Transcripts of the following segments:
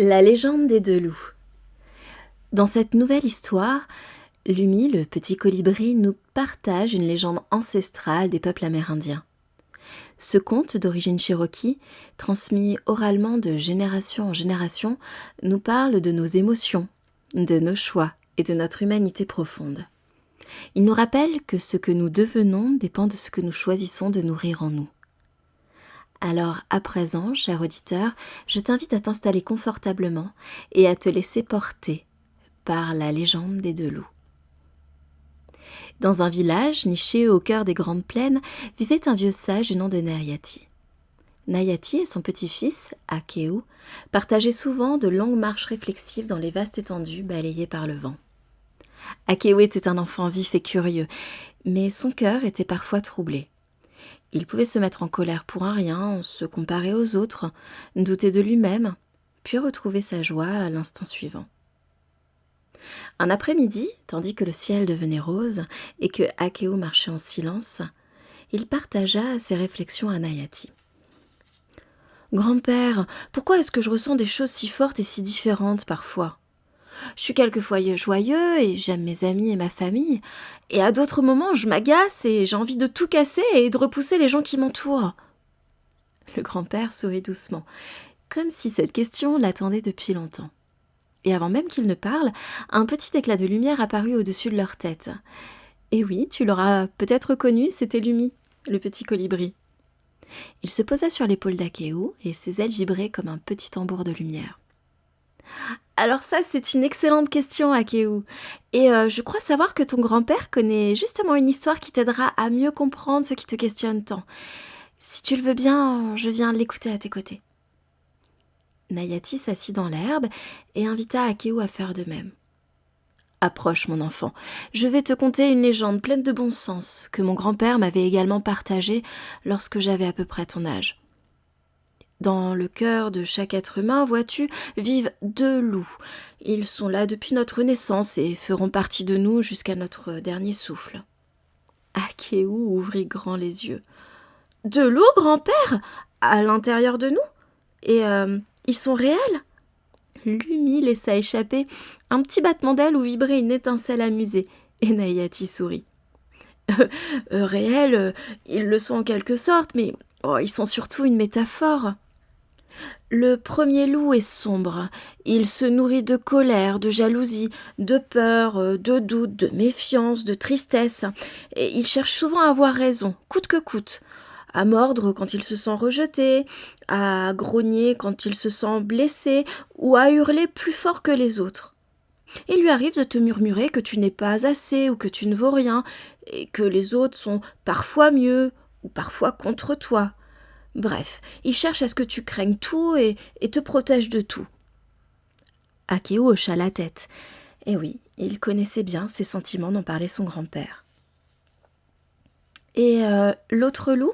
La légende des deux loups. Dans cette nouvelle histoire, Lumi, le petit colibri, nous partage une légende ancestrale des peuples amérindiens. Ce conte d'origine cherokee, transmis oralement de génération en génération, nous parle de nos émotions, de nos choix et de notre humanité profonde. Il nous rappelle que ce que nous devenons dépend de ce que nous choisissons de nourrir en nous. Alors, à présent, cher auditeur, je t'invite à t'installer confortablement et à te laisser porter par la légende des deux loups. Dans un village niché au cœur des grandes plaines, vivait un vieux sage du nom de Nayati. Nayati et son petit-fils, Akeu, partageaient souvent de longues marches réflexives dans les vastes étendues balayées par le vent. Akeu était un enfant vif et curieux, mais son cœur était parfois troublé. Il pouvait se mettre en colère pour un rien, se comparer aux autres, douter de lui-même, puis retrouver sa joie à l'instant suivant. Un après-midi, tandis que le ciel devenait rose et que Akeu marchait en silence, il partagea ses réflexions à Nayati. « Grand-père, pourquoi est-ce que je ressens des choses si fortes et si différentes parfois ? Je suis quelquefois joyeux et j'aime mes amis et ma famille, et à d'autres moments je m'agace et j'ai envie de tout casser et de repousser les gens qui m'entourent. » Le grand-père sourit doucement, comme si cette question l'attendait depuis longtemps. Et avant même qu'il ne parle, un petit éclat de lumière apparut au-dessus de leur tête. Et oui, tu l'auras peut-être reconnu, c'était Lumi, le petit colibri. Il se posa sur l'épaule d'Akeu et ses ailes vibraient comme un petit tambour de lumière. Alors ça, c'est une excellente question, Akeu. Et je crois savoir que ton grand-père connaît justement une histoire qui t'aidera à mieux comprendre ce qui te questionne tant. Si tu le veux bien, je viens l'écouter à tes côtés. Nayati s'assit dans l'herbe et invita Akeu à faire de même. « Approche, mon enfant, je vais te conter une légende pleine de bon sens que mon grand-père m'avait également partagée lorsque j'avais à peu près ton âge. Dans le cœur de chaque être humain, vois-tu, vivent deux loups. Ils sont là depuis notre naissance et feront partie de nous jusqu'à notre dernier souffle. » Akeu ouvrit grand les yeux. « Deux loups, grand-père ? À l'intérieur de nous ? Et ils sont réels ?» Lumi laissa échapper un petit battement d'ailes où vibrait une étincelle amusée, et Nayati sourit. Réels, ils le sont en quelque sorte, mais ils sont surtout une métaphore. Le premier loup est sombre. Il se nourrit de colère, de jalousie, de peur, de doute, de méfiance, de tristesse. Et il cherche souvent à avoir raison, coûte que coûte. À mordre quand il se sent rejeté, à grogner quand il se sent blessé, ou à hurler plus fort que les autres. Il lui arrive de te murmurer que tu n'es pas assez ou que tu ne vaux rien, et que les autres sont parfois mieux ou parfois contre toi. Bref, il cherche à ce que tu craignes tout et te protège de tout. Akeu hocha la tête. Et oui, il connaissait bien ces sentiments dont parlait son grand-père. Et l'autre loup ?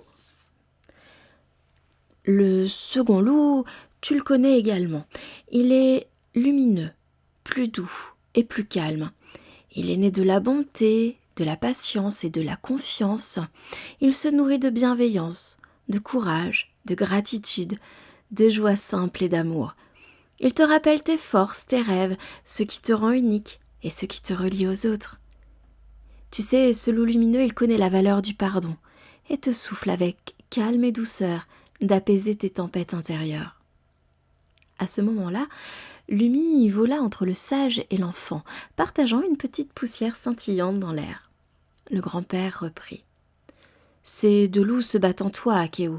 Le second loup, tu le connais également. Il est lumineux, plus doux et plus calme. Il est né de la bonté, de la patience et de la confiance. Il se nourrit de bienveillance, de courage, de gratitude, de joie simple et d'amour. Il te rappelle tes forces, tes rêves, ce qui te rend unique et ce qui te relie aux autres. Tu sais, ce loup lumineux, il connaît la valeur du pardon et te souffle avec calme et douceur d'apaiser tes tempêtes intérieures. À ce moment-là, Lumi vola entre le sage et l'enfant, partageant une petite poussière scintillante dans l'air. Le grand-père reprit. « Ces deux loups se battent en toi, Akeu,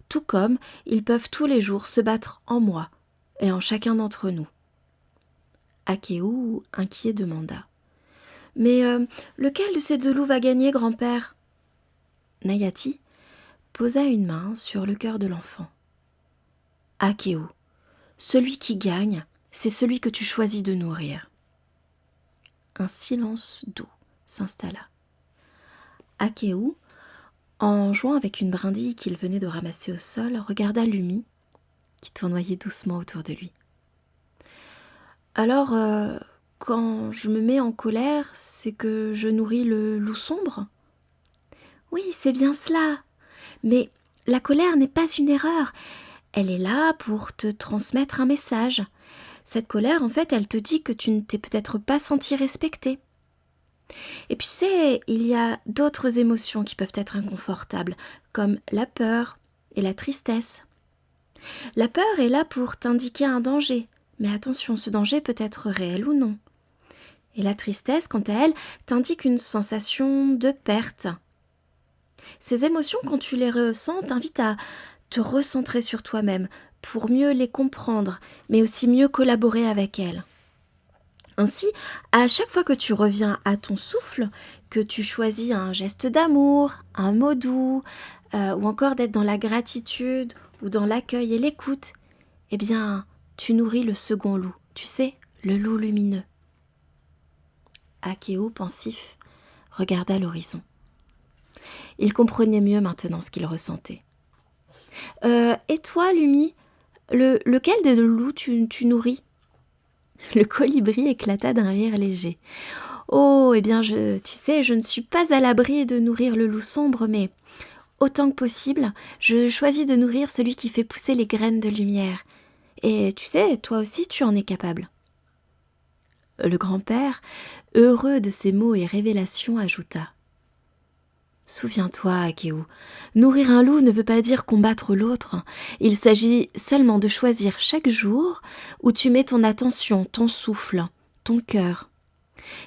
tout comme ils peuvent tous les jours se battre en moi et en chacun d'entre nous. » Akeu, inquiet, demanda. « Mais lequel de ces deux loups va gagner, grand-père ?» Nayati posa une main sur le cœur de l'enfant. « Akeu, celui qui gagne, c'est celui que tu choisis de nourrir. » Un silence doux s'installa. Akeu, en jouant avec une brindille qu'il venait de ramasser au sol, regarda Lumi, qui tournoyait doucement autour de lui. « Alors, quand je me mets en colère, c'est que je nourris le loup sombre ? » ?»« Oui, c'est bien cela. Mais la colère n'est pas une erreur. elle est là pour te transmettre un message. Cette colère, en fait, elle te dit que tu ne t'es peut-être pas senti respectée. Et puis tu sais, il y a d'autres émotions qui peuvent être inconfortables, comme la peur et la tristesse. La peur est là pour t'indiquer un danger, mais attention, ce danger peut être réel ou non. Et la tristesse, quant à elle, t'indique une sensation de perte. Ces émotions, quand tu les ressens, t'invitent à te recentrer sur toi-même pour mieux les comprendre, mais aussi mieux collaborer avec elles. Ainsi, à chaque fois que tu reviens à ton souffle, que tu choisis un geste d'amour, un mot doux, ou encore d'être dans la gratitude ou dans l'accueil et l'écoute, eh bien, tu nourris le second loup, tu sais, le loup lumineux. Akeo, pensif, regarda l'horizon. Il comprenait mieux maintenant ce qu'il ressentait. Et toi, Lumi, lequel des deux loups tu nourris ? Le colibri éclata d'un rire léger. Oh, eh bien, tu sais, je ne suis pas à l'abri de nourrir le loup sombre, mais autant que possible, je choisis de nourrir celui qui fait pousser les graines de lumière. Et tu sais, toi aussi, tu en es capable. Le grand-père, heureux de ces mots et révélations, ajouta. Souviens-toi, Akeo, nourrir un loup ne veut pas dire combattre l'autre. Il s'agit seulement de choisir chaque jour où tu mets ton attention, ton souffle, ton cœur.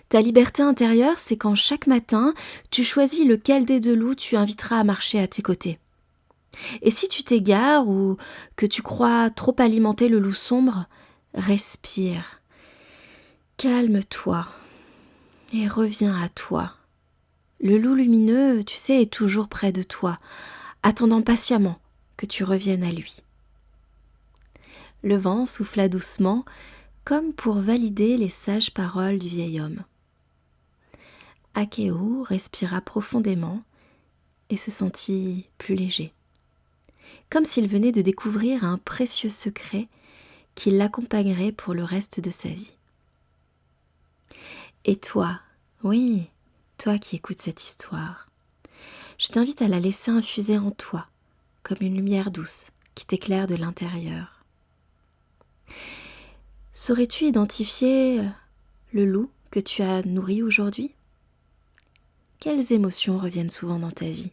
Ta liberté intérieure, c'est quand chaque matin, tu choisis lequel des deux loups tu inviteras à marcher à tes côtés. Et si tu t'égares ou que tu crois trop alimenter le loup sombre, respire, calme-toi et reviens à toi. Le loup lumineux, tu sais, est toujours près de toi, attendant patiemment que tu reviennes à lui. Le vent souffla doucement, comme pour valider les sages paroles du vieil homme. Akeo respira profondément et se sentit plus léger, comme s'il venait de découvrir un précieux secret qui l'accompagnerait pour le reste de sa vie. Et toi, oui, toi qui écoutes cette histoire, je t'invite à la laisser infuser en toi, comme une lumière douce qui t'éclaire de l'intérieur. Saurais-tu identifier le loup que tu as nourri aujourd'hui ? Quelles émotions reviennent souvent dans ta vie ?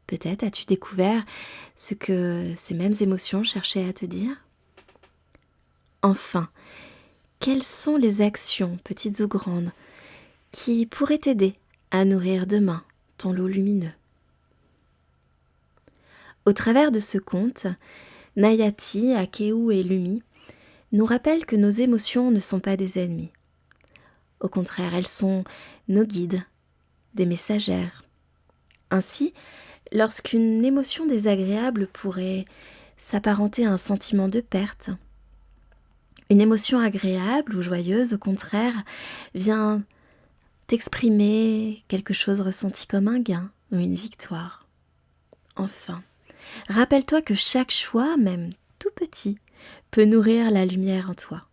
Peut-être as-tu découvert ce que ces mêmes émotions cherchaient à te dire ? Enfin, quelles sont les actions, petites ou grandes, qui pourraient t'aider à nourrir demain ton loup lumineux ? Au travers de ce conte, Nayati, Akeo et Lumi nous rappellent que nos émotions ne sont pas des ennemis. Au contraire, elles sont nos guides, des messagères. Ainsi, lorsqu'une émotion désagréable pourrait s'apparenter à un sentiment de perte, une émotion agréable ou joyeuse, au contraire, vient t'exprimer quelque chose ressenti comme un gain ou une victoire. Enfin, rappelle-toi que chaque choix, même tout petit, peut nourrir la lumière en toi.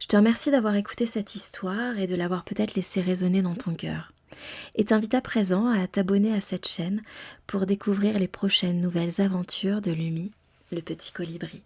Je te remercie d'avoir écouté cette histoire et de l'avoir peut-être laissé résonner dans ton cœur. Et t'invite à présent à t'abonner à cette chaîne pour découvrir les prochaines nouvelles aventures de Lumi, le petit colibri.